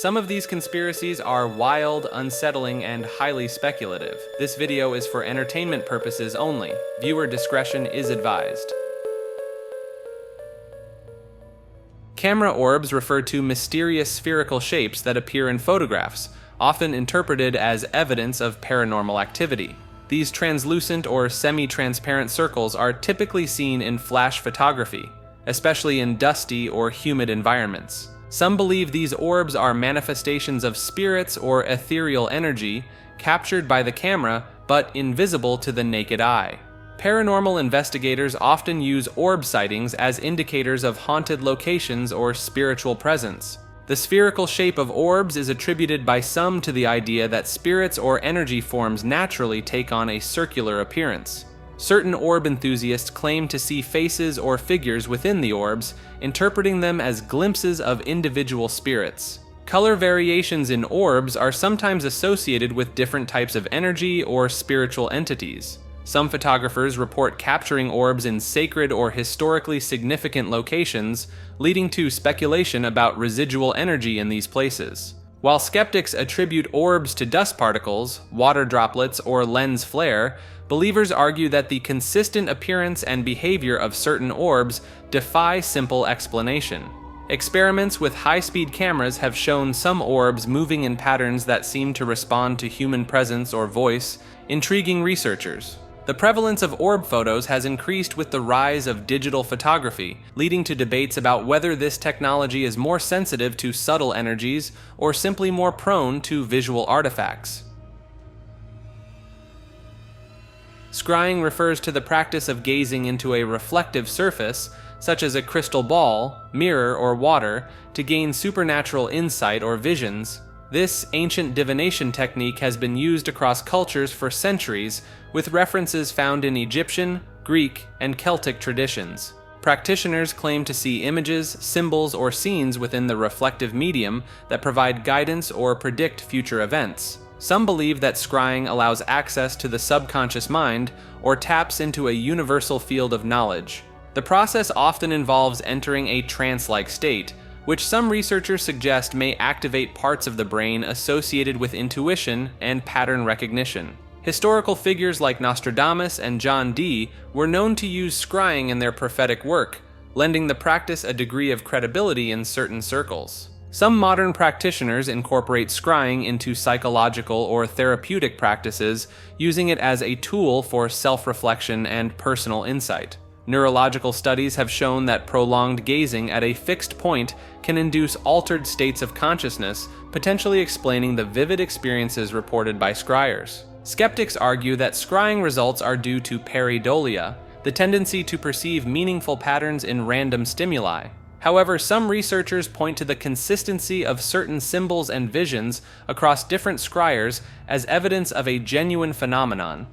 Some of these conspiracies are wild, unsettling, and highly speculative. This video is for entertainment purposes only. Viewer discretion is advised. Camera orbs refer to mysterious spherical shapes that appear in photographs, often interpreted as evidence of paranormal activity. These translucent or semi-transparent circles are typically seen in flash photography, especially in dusty or humid environments. Some believe these orbs are manifestations of spirits or ethereal energy captured by the camera but invisible to the naked eye. Paranormal investigators often use orb sightings as indicators of haunted locations or spiritual presence. The spherical shape of orbs is attributed by some to the idea that spirits or energy forms naturally take on a circular appearance. Certain orb enthusiasts claim to see faces or figures within the orbs, interpreting them as glimpses of individual spirits. Color variations in orbs are sometimes associated with different types of energy or spiritual entities. Some photographers report capturing orbs in sacred or historically significant locations, leading to speculation about residual energy in these places. While skeptics attribute orbs to dust particles, water droplets, or lens flare, believers argue that the consistent appearance and behavior of certain orbs defy simple explanation. Experiments with high-speed cameras have shown some orbs moving in patterns that seem to respond to human presence or voice, intriguing researchers. The prevalence of orb photos has increased with the rise of digital photography, leading to debates about whether this technology is more sensitive to subtle energies or simply more prone to visual artifacts. Scrying refers to the practice of gazing into a reflective surface, such as a crystal ball, mirror, or water, to gain supernatural insight or visions. This ancient divination technique has been used across cultures for centuries, with references found in Egyptian, Greek, and Celtic traditions. Practitioners claim to see images, symbols, or scenes within the reflective medium that provide guidance or predict future events. Some believe that scrying allows access to the subconscious mind or taps into a universal field of knowledge. The process often involves entering a trance-like state, which some researchers suggest may activate parts of the brain associated with intuition and pattern recognition. Historical figures like Nostradamus and John Dee were known to use scrying in their prophetic work, lending the practice a degree of credibility in certain circles. Some modern practitioners incorporate scrying into psychological or therapeutic practices, using it as a tool for self-reflection and personal insight. Neurological studies have shown that prolonged gazing at a fixed point can induce altered states of consciousness, potentially explaining the vivid experiences reported by scryers. Skeptics argue that scrying results are due to pareidolia, the tendency to perceive meaningful patterns in random stimuli. However, some researchers point to the consistency of certain symbols and visions across different scryers as evidence of a genuine phenomenon.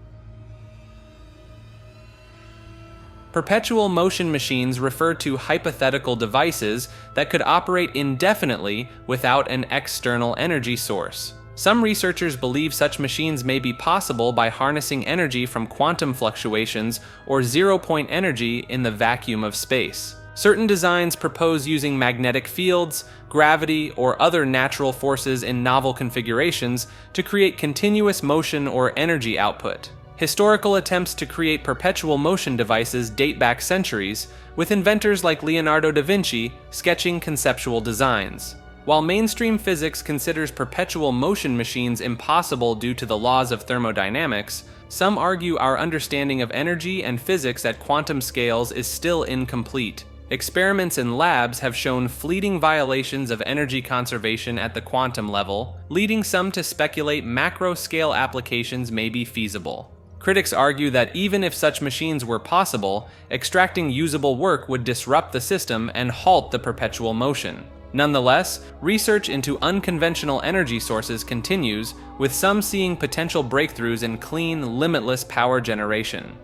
Perpetual motion machines refer to hypothetical devices that could operate indefinitely without an external energy source. Some researchers believe such machines may be possible by harnessing energy from quantum fluctuations or zero-point energy in the vacuum of space. Certain designs propose using magnetic fields, gravity, or other natural forces in novel configurations to create continuous motion or energy output. Historical attempts to create perpetual motion devices date back centuries, with inventors like Leonardo da Vinci sketching conceptual designs. While mainstream physics considers perpetual motion machines impossible due to the laws of thermodynamics, some argue our understanding of energy and physics at quantum scales is still incomplete. Experiments in labs have shown fleeting violations of energy conservation at the quantum level, leading some to speculate macro-scale applications may be feasible. Critics argue that even if such machines were possible, extracting usable work would disrupt the system and halt the perpetual motion. Nonetheless, research into unconventional energy sources continues, with some seeing potential breakthroughs in clean, limitless power generation.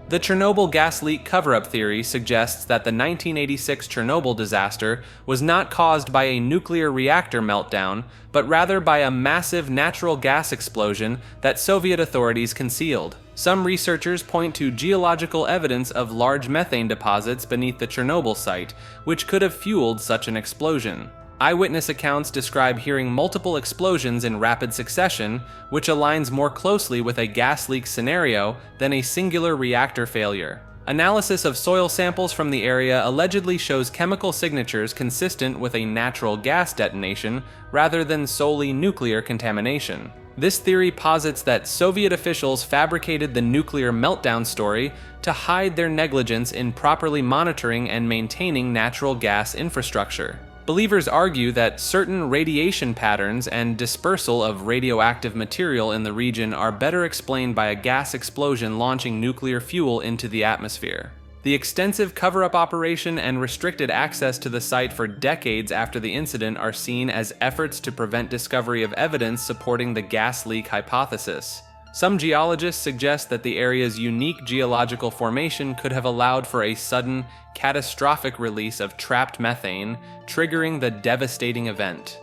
The Chernobyl gas leak cover-up theory suggests that the 1986 Chernobyl disaster was not caused by a nuclear reactor meltdown, but rather by a massive natural gas explosion that Soviet authorities concealed. Some researchers point to geological evidence of large methane deposits beneath the Chernobyl site, which could have fueled such an explosion. Eyewitness accounts describe hearing multiple explosions in rapid succession, which aligns more closely with a gas leak scenario than a singular reactor failure. Analysis of soil samples from the area allegedly shows chemical signatures consistent with a natural gas detonation rather than solely nuclear contamination. This theory posits that Soviet officials fabricated the nuclear meltdown story to hide their negligence in properly monitoring and maintaining natural gas infrastructure. Believers argue that certain radiation patterns and dispersal of radioactive material in the region are better explained by a gas explosion launching nuclear fuel into the atmosphere. The extensive cover-up operation and restricted access to the site for decades after the incident are seen as efforts to prevent discovery of evidence supporting the gas leak hypothesis. Some geologists suggest that the area's unique geological formation could have allowed for a sudden, catastrophic release of trapped methane, triggering the devastating event.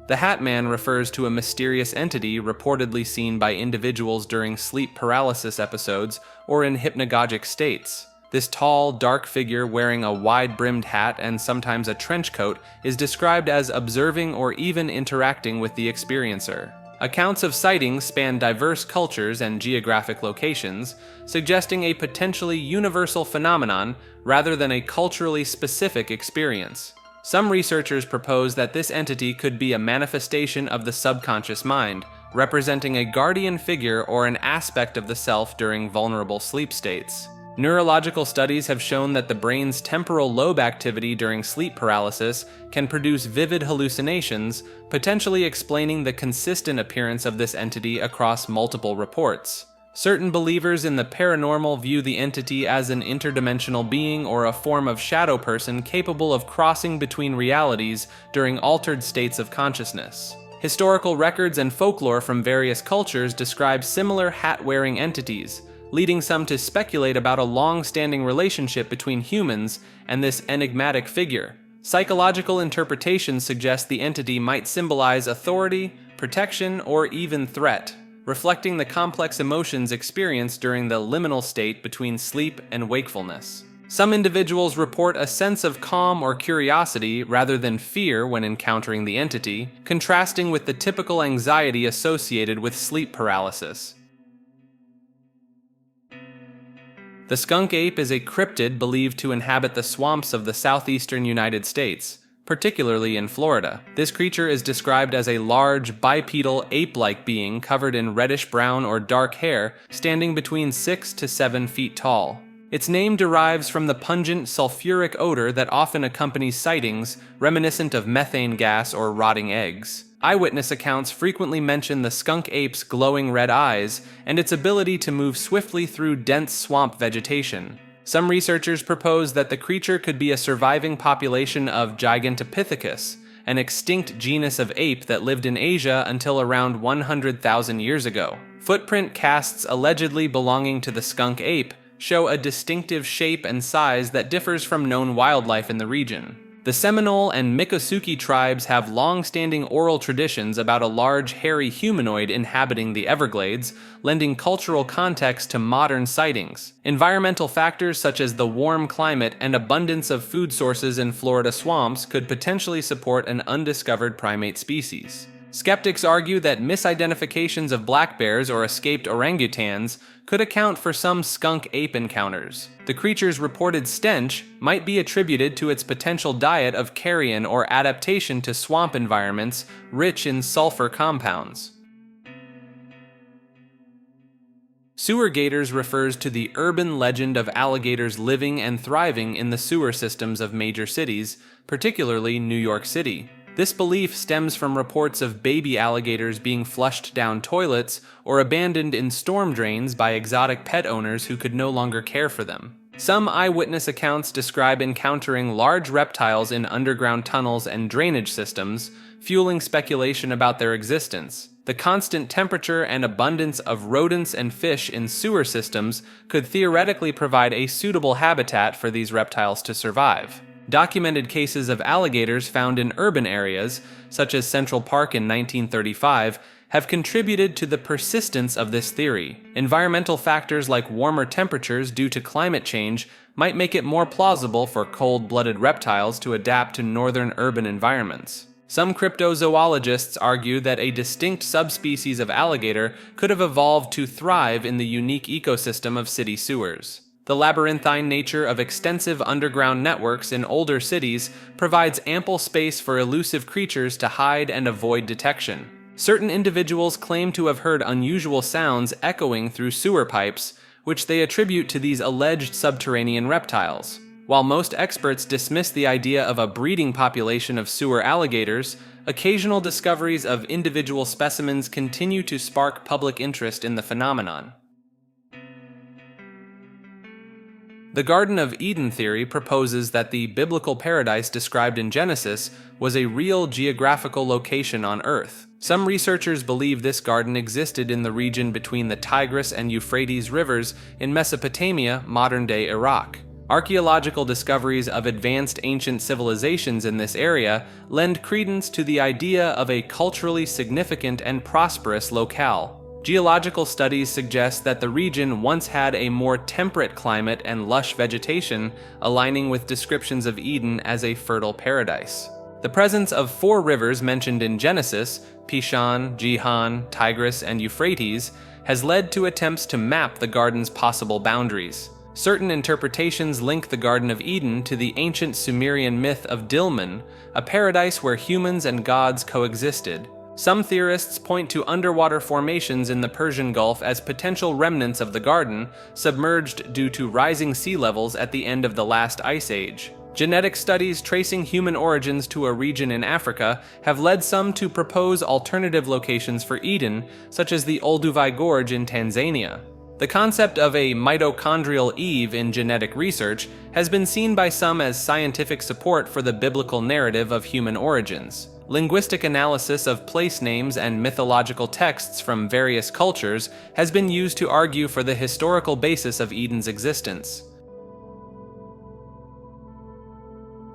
The Hat Man refers to a mysterious entity reportedly seen by individuals during sleep paralysis episodes or in hypnagogic states. This tall, dark figure wearing a wide-brimmed hat and sometimes a trench coat is described as observing or even interacting with the experiencer. Accounts of sightings span diverse cultures and geographic locations, suggesting a potentially universal phenomenon rather than a culturally specific experience. Some researchers propose that this entity could be a manifestation of the subconscious mind, representing a guardian figure or an aspect of the self during vulnerable sleep states. Neurological studies have shown that the brain's temporal lobe activity during sleep paralysis can produce vivid hallucinations, potentially explaining the consistent appearance of this entity across multiple reports. Certain believers in the paranormal view the entity as an interdimensional being or a form of shadow person capable of crossing between realities during altered states of consciousness. Historical records and folklore from various cultures describe similar hat-wearing entities, leading some to speculate about a long-standing relationship between humans and this enigmatic figure. Psychological interpretations suggest the entity might symbolize authority, protection, or even threat, reflecting the complex emotions experienced during the liminal state between sleep and wakefulness. Some individuals report a sense of calm or curiosity rather than fear when encountering the entity, contrasting with the typical anxiety associated with sleep paralysis. The skunk ape is a cryptid believed to inhabit the swamps of the southeastern United States, particularly in Florida. This creature is described as a large, bipedal, ape-like being covered in reddish-brown or dark hair, standing between 6 to 7 feet tall. Its name derives from the pungent, sulfuric odor that often accompanies sightings, reminiscent of methane gas or rotting eggs. Eyewitness accounts frequently mention the skunk ape's glowing red eyes and its ability to move swiftly through dense swamp vegetation. Some researchers propose that the creature could be a surviving population of Gigantopithecus, an extinct genus of ape that lived in Asia until around 100,000 years ago. Footprint casts allegedly belonging to the skunk ape show a distinctive shape and size that differs from known wildlife in the region. The Seminole and Miccosukee tribes have long-standing oral traditions about a large, hairy humanoid inhabiting the Everglades, lending cultural context to modern sightings. Environmental factors such as the warm climate and abundance of food sources in Florida swamps could potentially support an undiscovered primate species. Skeptics argue that misidentifications of black bears or escaped orangutans could account for some skunk ape encounters. The creature's reported stench might be attributed to its potential diet of carrion or adaptation to swamp environments rich in sulfur compounds. Sewer gators refers to the urban legend of alligators living and thriving in the sewer systems of major cities, particularly New York City. This belief stems from reports of baby alligators being flushed down toilets or abandoned in storm drains by exotic pet owners who could no longer care for them. Some eyewitness accounts describe encountering large reptiles in underground tunnels and drainage systems, fueling speculation about their existence. The constant temperature and abundance of rodents and fish in sewer systems could theoretically provide a suitable habitat for these reptiles to survive. Documented cases of alligators found in urban areas, such as Central Park in 1935, have contributed to the persistence of this theory. Environmental factors like warmer temperatures due to climate change might make it more plausible for cold-blooded reptiles to adapt to northern urban environments. Some cryptozoologists argue that a distinct subspecies of alligator could have evolved to thrive in the unique ecosystem of city sewers. The labyrinthine nature of extensive underground networks in older cities provides ample space for elusive creatures to hide and avoid detection. Certain individuals claim to have heard unusual sounds echoing through sewer pipes, which they attribute to these alleged subterranean reptiles. While most experts dismiss the idea of a breeding population of sewer alligators, occasional discoveries of individual specimens continue to spark public interest in the phenomenon. The Garden of Eden theory proposes that the biblical paradise described in Genesis was a real geographical location on Earth. Some researchers believe this garden existed in the region between the Tigris and Euphrates rivers in Mesopotamia, modern-day Iraq. Archaeological discoveries of advanced ancient civilizations in this area lend credence to the idea of a culturally significant and prosperous locale. Geological studies suggest that the region once had a more temperate climate and lush vegetation, aligning with descriptions of Eden as a fertile paradise. The presence of 4 rivers mentioned in Genesis, Pishon, Gihon, Tigris, and Euphrates, has led to attempts to map the garden's possible boundaries. Certain interpretations link the Garden of Eden to the ancient Sumerian myth of Dilmun, a paradise where humans and gods coexisted. Some theorists point to underwater formations in the Persian Gulf as potential remnants of the garden, submerged due to rising sea levels at the end of the last ice age. Genetic studies tracing human origins to a region in Africa have led some to propose alternative locations for Eden, such as the Olduvai Gorge in Tanzania. The concept of a mitochondrial Eve in genetic research has been seen by some as scientific support for the biblical narrative of human origins. Linguistic analysis of place names and mythological texts from various cultures has been used to argue for the historical basis of Eden's existence.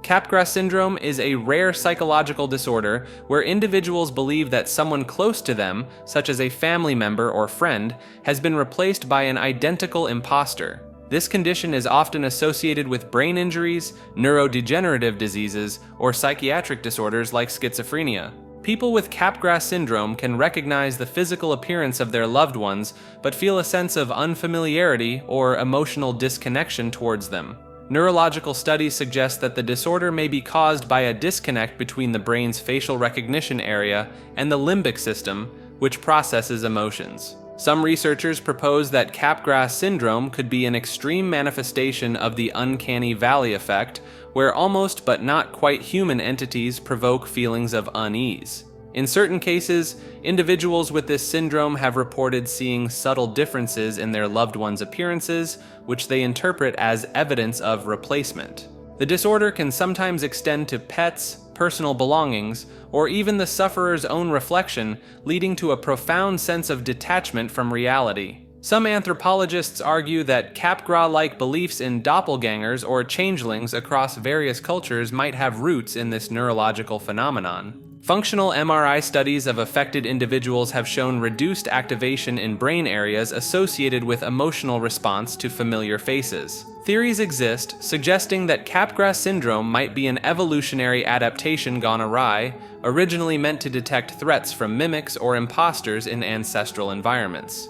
Capgras syndrome is a rare psychological disorder where individuals believe that someone close to them, such as a family member or friend, has been replaced by an identical imposter. This condition is often associated with brain injuries, neurodegenerative diseases, or psychiatric disorders like schizophrenia. People with Capgras syndrome can recognize the physical appearance of their loved ones, but feel a sense of unfamiliarity or emotional disconnection towards them. Neurological studies suggest that the disorder may be caused by a disconnect between the brain's facial recognition area and the limbic system, which processes emotions. Some researchers propose that Capgras syndrome could be an extreme manifestation of the uncanny valley effect, where almost but not quite human entities provoke feelings of unease. In certain cases, individuals with this syndrome have reported seeing subtle differences in their loved ones' appearances, which they interpret as evidence of replacement. The disorder can sometimes extend to pets, personal belongings, or even the sufferer's own reflection, leading to a profound sense of detachment from reality. Some anthropologists argue that Capgras-like beliefs in doppelgangers or changelings across various cultures might have roots in this neurological phenomenon. Functional MRI studies of affected individuals have shown reduced activation in brain areas associated with emotional response to familiar faces. Theories exist suggesting that Capgras syndrome might be an evolutionary adaptation gone awry, originally meant to detect threats from mimics or imposters in ancestral environments.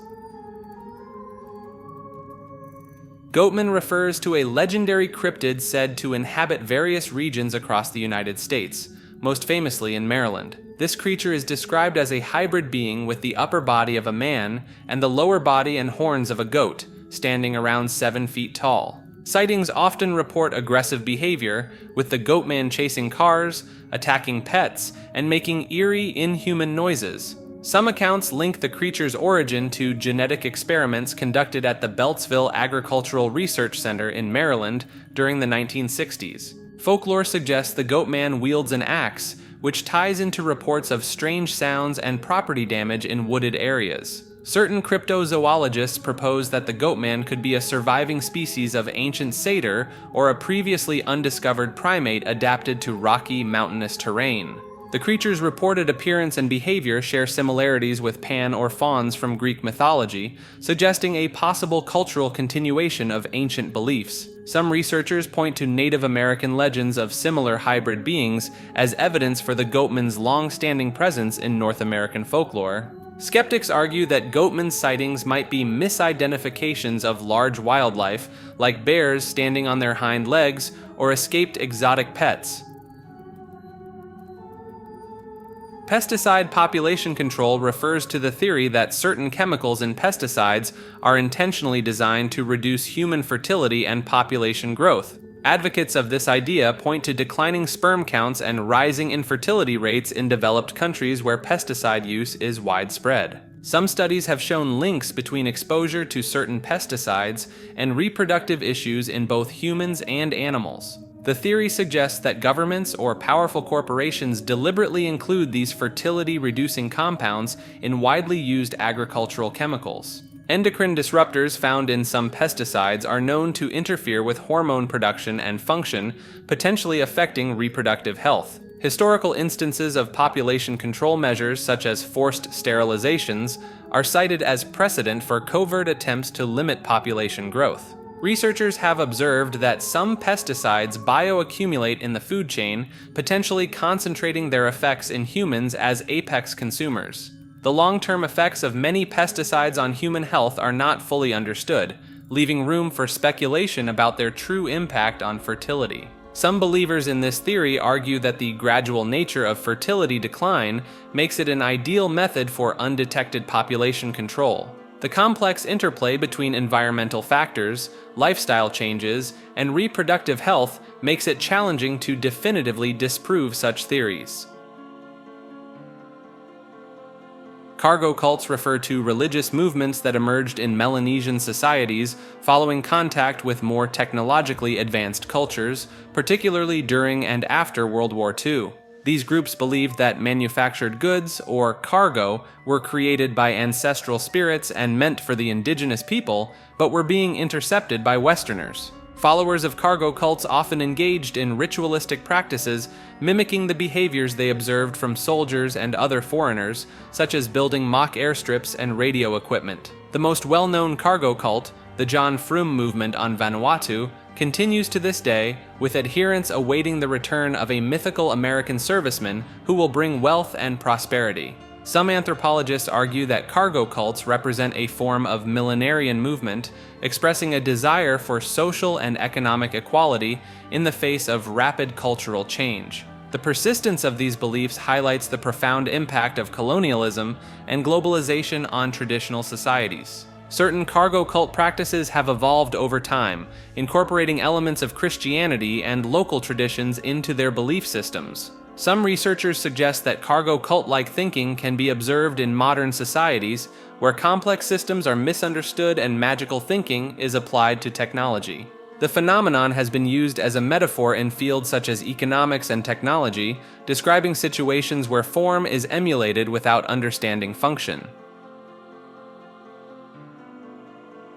Goatman refers to a legendary cryptid said to inhabit various regions across the United States, most famously in Maryland. This creature is described as a hybrid being with the upper body of a man and the lower body and horns of a goat, standing around 7 feet tall. Sightings often report aggressive behavior, with the goatman chasing cars, attacking pets, and making eerie, inhuman noises. Some accounts link the creature's origin to genetic experiments conducted at the Beltsville Agricultural Research Center in Maryland during the 1960s. Folklore suggests the goatman wields an axe, which ties into reports of strange sounds and property damage in wooded areas. Certain cryptozoologists propose that the goatman could be a surviving species of ancient satyr or a previously undiscovered primate adapted to rocky, mountainous terrain. The creature's reported appearance and behavior share similarities with Pan or fauns from Greek mythology, suggesting a possible cultural continuation of ancient beliefs. Some researchers point to Native American legends of similar hybrid beings as evidence for the goatman's long-standing presence in North American folklore. Skeptics argue that goatman sightings might be misidentifications of large wildlife, like bears standing on their hind legs or escaped exotic pets. Pesticide population control refers to the theory that certain chemicals in pesticides are intentionally designed to reduce human fertility and population growth. Advocates of this idea point to declining sperm counts and rising infertility rates in developed countries where pesticide use is widespread. Some studies have shown links between exposure to certain pesticides and reproductive issues in both humans and animals. The theory suggests that governments or powerful corporations deliberately include these fertility-reducing compounds in widely used agricultural chemicals. Endocrine disruptors found in some pesticides are known to interfere with hormone production and function, potentially affecting reproductive health. Historical instances of population control measures such as forced sterilizations are cited as precedent for covert attempts to limit population growth. Researchers have observed that some pesticides bioaccumulate in the food chain, potentially concentrating their effects in humans as apex consumers. The long-term effects of many pesticides on human health are not fully understood, leaving room for speculation about their true impact on fertility. Some believers in this theory argue that the gradual nature of fertility decline makes it an ideal method for undetected population control. The complex interplay between environmental factors, lifestyle changes, and reproductive health makes it challenging to definitively disprove such theories. Cargo cults refer to religious movements that emerged in Melanesian societies following contact with more technologically advanced cultures, particularly during and after World War II. These groups believed that manufactured goods, or cargo, were created by ancestral spirits and meant for the indigenous people, but were being intercepted by Westerners. Followers of cargo cults often engaged in ritualistic practices, mimicking the behaviors they observed from soldiers and other foreigners, such as building mock airstrips and radio equipment. The most well-known cargo cult, the John Frum movement on Vanuatu, continues to this day, with adherents awaiting the return of a mythical American serviceman who will bring wealth and prosperity. Some anthropologists argue that cargo cults represent a form of millenarian movement, expressing a desire for social and economic equality in the face of rapid cultural change. The persistence of these beliefs highlights the profound impact of colonialism and globalization on traditional societies. Certain cargo cult practices have evolved over time, incorporating elements of Christianity and local traditions into their belief systems. Some researchers suggest that cargo cult-like thinking can be observed in modern societies, where complex systems are misunderstood and magical thinking is applied to technology. The phenomenon has been used as a metaphor in fields such as economics and technology, describing situations where form is emulated without understanding function.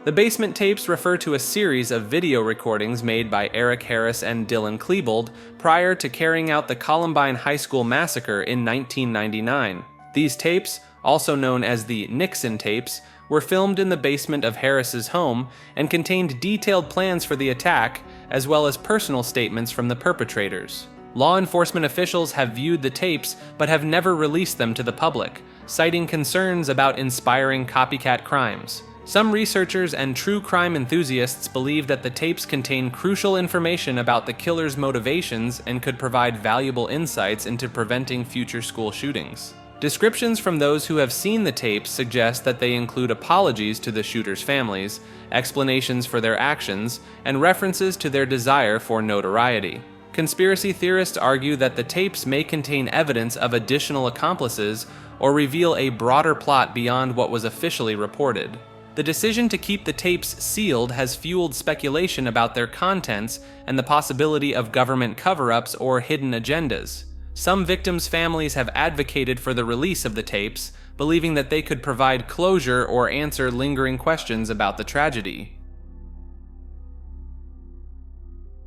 The basement tapes refer to a series of video recordings made by Eric Harris and Dylan Klebold prior to carrying out the Columbine High School massacre in 1999. These tapes, also known as the Nixon tapes, were filmed in the basement of Harris's home and contained detailed plans for the attack, as well as personal statements from the perpetrators. Law enforcement officials have viewed the tapes but have never released them to the public, citing concerns about inspiring copycat crimes. Some researchers and true crime enthusiasts believe that the tapes contain crucial information about the killer's motivations and could provide valuable insights into preventing future school shootings. Descriptions from those who have seen the tapes suggest that they include apologies to the shooters' families, explanations for their actions, and references to their desire for notoriety. Conspiracy theorists argue that the tapes may contain evidence of additional accomplices or reveal a broader plot beyond what was officially reported. The decision to keep the tapes sealed has fueled speculation about their contents and the possibility of government cover-ups or hidden agendas. Some victims' families have advocated for the release of the tapes, believing that they could provide closure or answer lingering questions about the tragedy.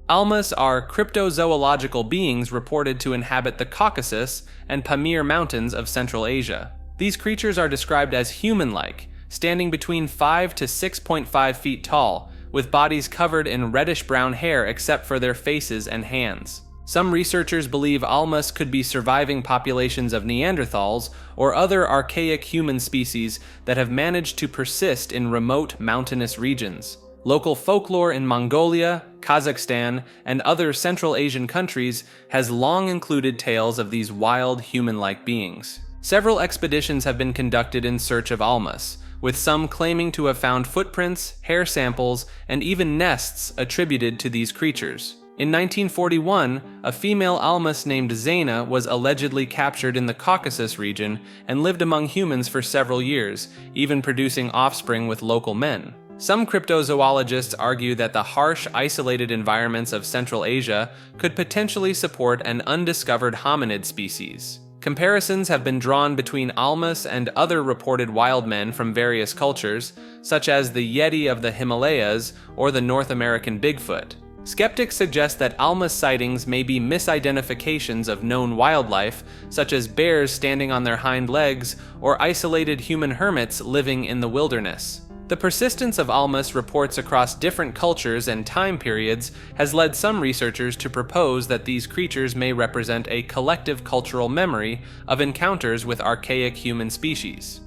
Almas are cryptozoological beings reported to inhabit the Caucasus and Pamir Mountains of Central Asia. These creatures are described as human-like, standing between 5 to 6.5 feet tall, with bodies covered in reddish-brown hair except for their faces and hands. Some researchers believe Almas could be surviving populations of Neanderthals or other archaic human species that have managed to persist in remote mountainous regions. Local folklore in Mongolia, Kazakhstan, and other Central Asian countries has long included tales of these wild human-like beings. Several expeditions have been conducted in search of Almas, with some claiming to have found footprints, hair samples, and even nests attributed to these creatures. In 1941, a female Almas named Zaina was allegedly captured in the Caucasus region and lived among humans for several years, even producing offspring with local men. Some cryptozoologists argue that the harsh, isolated environments of Central Asia could potentially support an undiscovered hominid species. Comparisons have been drawn between Almas and other reported wild men from various cultures, such as the Yeti of the Himalayas or the North American Bigfoot. Skeptics suggest that Almas sightings may be misidentifications of known wildlife, such as bears standing on their hind legs or isolated human hermits living in the wilderness. The persistence of Almas reports across different cultures and time periods has led some researchers to propose that these creatures may represent a collective cultural memory of encounters with archaic human species.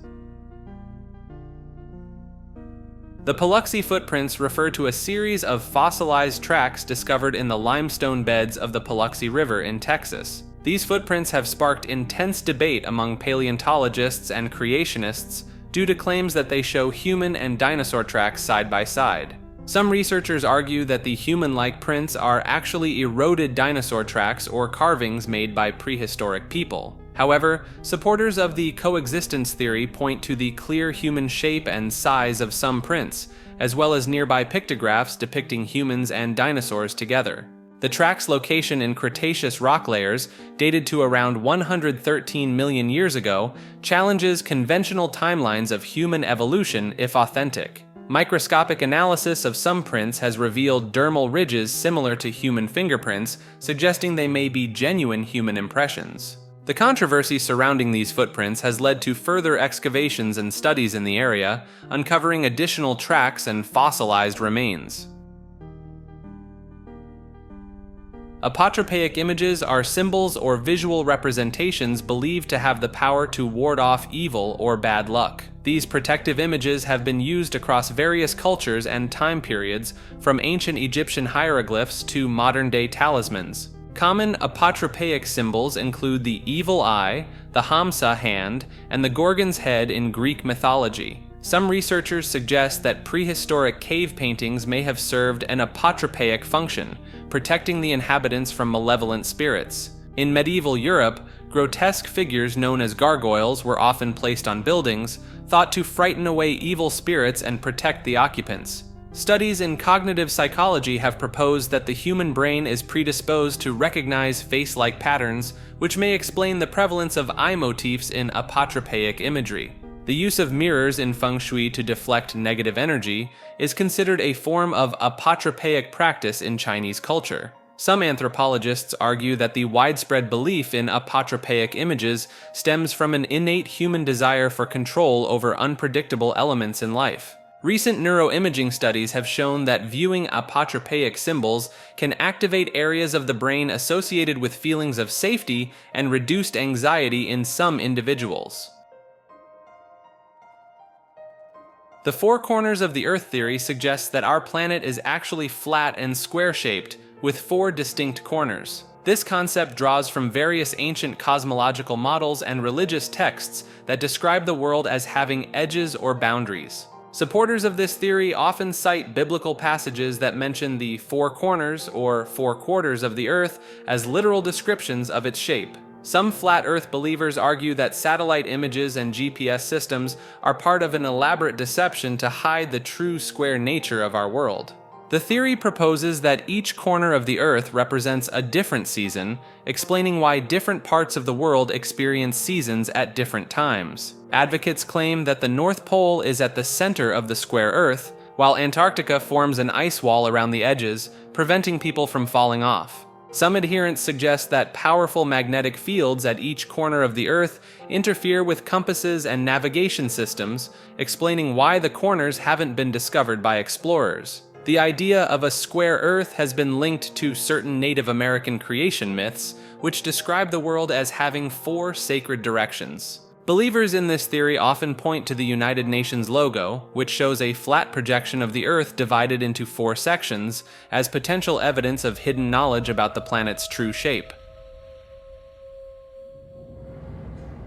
The Paluxy footprints refer to a series of fossilized tracks discovered in the limestone beds of the Paluxy River in Texas. These footprints have sparked intense debate among paleontologists and creationists due to claims that they show human and dinosaur tracks side by side. Some researchers argue that the human-like prints are actually eroded dinosaur tracks or carvings made by prehistoric people. However, supporters of the coexistence theory point to the clear human shape and size of some prints, as well as nearby pictographs depicting humans and dinosaurs together. The track's location in Cretaceous rock layers, dated to around 113 million years ago, challenges conventional timelines of human evolution if authentic. Microscopic analysis of some prints has revealed dermal ridges similar to human fingerprints, suggesting they may be genuine human impressions. The controversy surrounding these footprints has led to further excavations and studies in the area, uncovering additional tracks and fossilized remains. Apotropaic images are symbols or visual representations believed to have the power to ward off evil or bad luck. These protective images have been used across various cultures and time periods, from ancient Egyptian hieroglyphs to modern-day talismans. Common apotropaic symbols include the evil eye, the Hamsa hand, and the Gorgon's head in Greek mythology. Some researchers suggest that prehistoric cave paintings may have served an apotropaic function, protecting the inhabitants from malevolent spirits. In medieval Europe, grotesque figures known as gargoyles were often placed on buildings, thought to frighten away evil spirits and protect the occupants. Studies in cognitive psychology have proposed that the human brain is predisposed to recognize face-like patterns, which may explain the prevalence of eye motifs in apotropaic imagery. The use of mirrors in feng shui to deflect negative energy is considered a form of apotropaic practice in Chinese culture. Some anthropologists argue that the widespread belief in apotropaic images stems from an innate human desire for control over unpredictable elements in life. Recent neuroimaging studies have shown that viewing apotropaic symbols can activate areas of the brain associated with feelings of safety and reduced anxiety in some individuals. The four corners of the Earth theory suggests that our planet is actually flat and square-shaped, with four distinct corners. This concept draws from various ancient cosmological models and religious texts that describe the world as having edges or boundaries. Supporters of this theory often cite biblical passages that mention the four corners or four quarters of the Earth as literal descriptions of its shape. Some flat Earth believers argue that satellite images and GPS systems are part of an elaborate deception to hide the true square nature of our world. The theory proposes that each corner of the Earth represents a different season, explaining why different parts of the world experience seasons at different times. Advocates claim that the North Pole is at the center of the square Earth, while Antarctica forms an ice wall around the edges, preventing people from falling off. Some adherents suggest that powerful magnetic fields at each corner of the Earth interfere with compasses and navigation systems, explaining why the corners haven't been discovered by explorers. The idea of a square Earth has been linked to certain Native American creation myths, which describe the world as having 4 sacred directions. Believers in this theory often point to the United Nations logo, which shows a flat projection of the Earth divided into 4 sections, as potential evidence of hidden knowledge about the planet's true shape.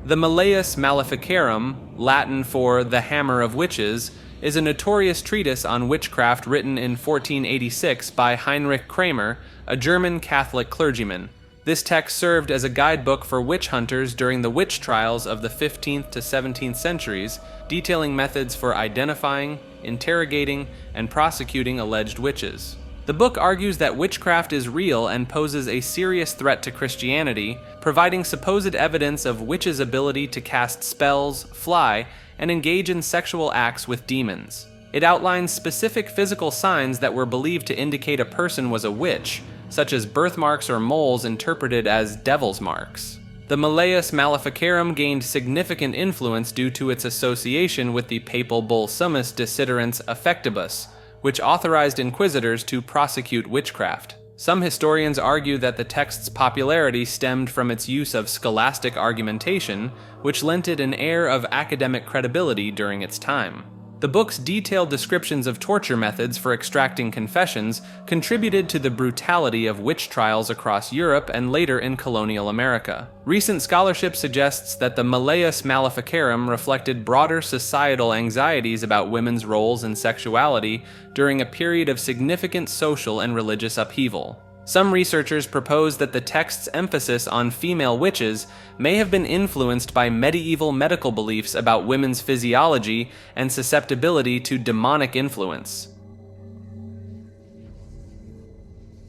The Malleus Maleficarum, Latin for the Hammer of Witches, is a notorious treatise on witchcraft written in 1486 by Heinrich Kramer, a German Catholic clergyman. This text served as a guidebook for witch hunters during the witch trials of the 15th to 17th centuries, detailing methods for identifying, interrogating, and prosecuting alleged witches. The book argues that witchcraft is real and poses a serious threat to Christianity, providing supposed evidence of witches' ability to cast spells, fly, and engage in sexual acts with demons. It outlines specific physical signs that were believed to indicate a person was a witch, such as birthmarks or moles interpreted as devil's marks. The Malleus Maleficarum gained significant influence due to its association with the papal bull Summus Desiderans Affectibus, which authorized inquisitors to prosecute witchcraft. Some historians argue that the text's popularity stemmed from its use of scholastic argumentation, which lent it an air of academic credibility during its time. The book's detailed descriptions of torture methods for extracting confessions contributed to the brutality of witch trials across Europe and later in colonial America. Recent scholarship suggests that the Malleus Maleficarum reflected broader societal anxieties about women's roles and sexuality during a period of significant social and religious upheaval. Some researchers propose that the text's emphasis on female witches may have been influenced by medieval medical beliefs about women's physiology and susceptibility to demonic influence.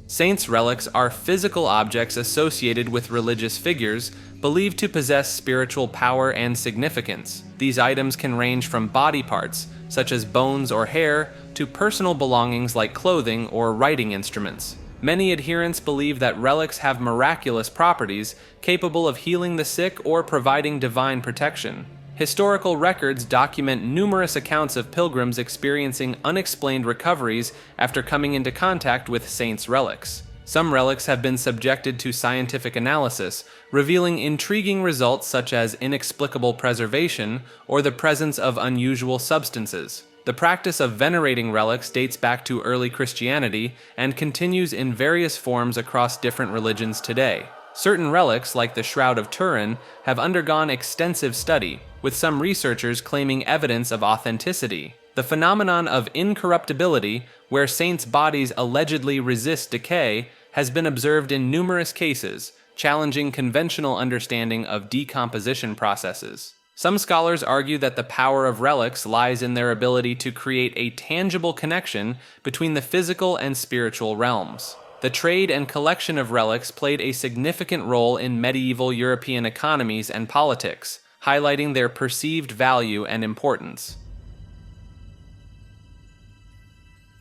Saints' relics are physical objects associated with religious figures believed to possess spiritual power and significance. These items can range from body parts, such as bones or hair, to personal belongings like clothing or writing instruments. Many adherents believe that relics have miraculous properties, capable of healing the sick or providing divine protection. Historical records document numerous accounts of pilgrims experiencing unexplained recoveries after coming into contact with saints' relics. Some relics have been subjected to scientific analysis, revealing intriguing results such as inexplicable preservation or the presence of unusual substances. The practice of venerating relics dates back to early Christianity and continues in various forms across different religions today. Certain relics, like the Shroud of Turin, have undergone extensive study, with some researchers claiming evidence of authenticity. The phenomenon of incorruptibility, where saints' bodies allegedly resist decay, has been observed in numerous cases, challenging conventional understanding of decomposition processes. Some scholars argue that the power of relics lies in their ability to create a tangible connection between the physical and spiritual realms. The trade and collection of relics played a significant role in medieval European economies and politics, highlighting their perceived value and importance.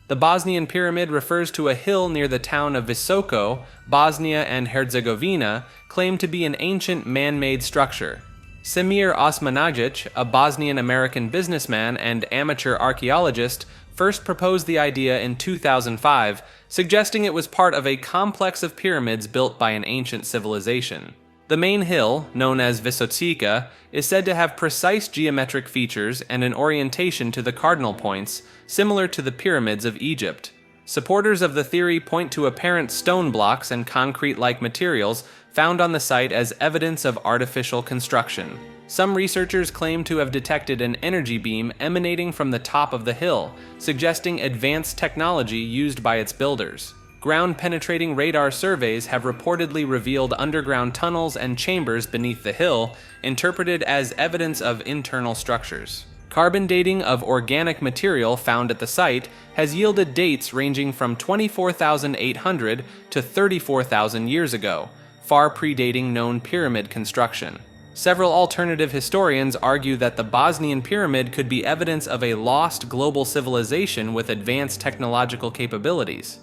The Bosnian Pyramid refers to a hill near the town of Visoko, Bosnia and Herzegovina, claimed to be an ancient man-made structure. Semir Osmanagic, a Bosnian-American businessman and amateur archaeologist, first proposed the idea in 2005, suggesting it was part of a complex of pyramids built by an ancient civilization. The main hill, known as Visotsika, is said to have precise geometric features and an orientation to the cardinal points, similar to the pyramids of Egypt. Supporters of the theory point to apparent stone blocks and concrete-like materials found on the site as evidence of artificial construction. Some researchers claim to have detected an energy beam emanating from the top of the hill, suggesting advanced technology used by its builders. Ground-penetrating radar surveys have reportedly revealed underground tunnels and chambers beneath the hill, interpreted as evidence of internal structures. Carbon dating of organic material found at the site has yielded dates ranging from 24,800 to 34,000 years ago, far predating known pyramid construction. Several alternative historians argue that the Bosnian pyramid could be evidence of a lost global civilization with advanced technological capabilities.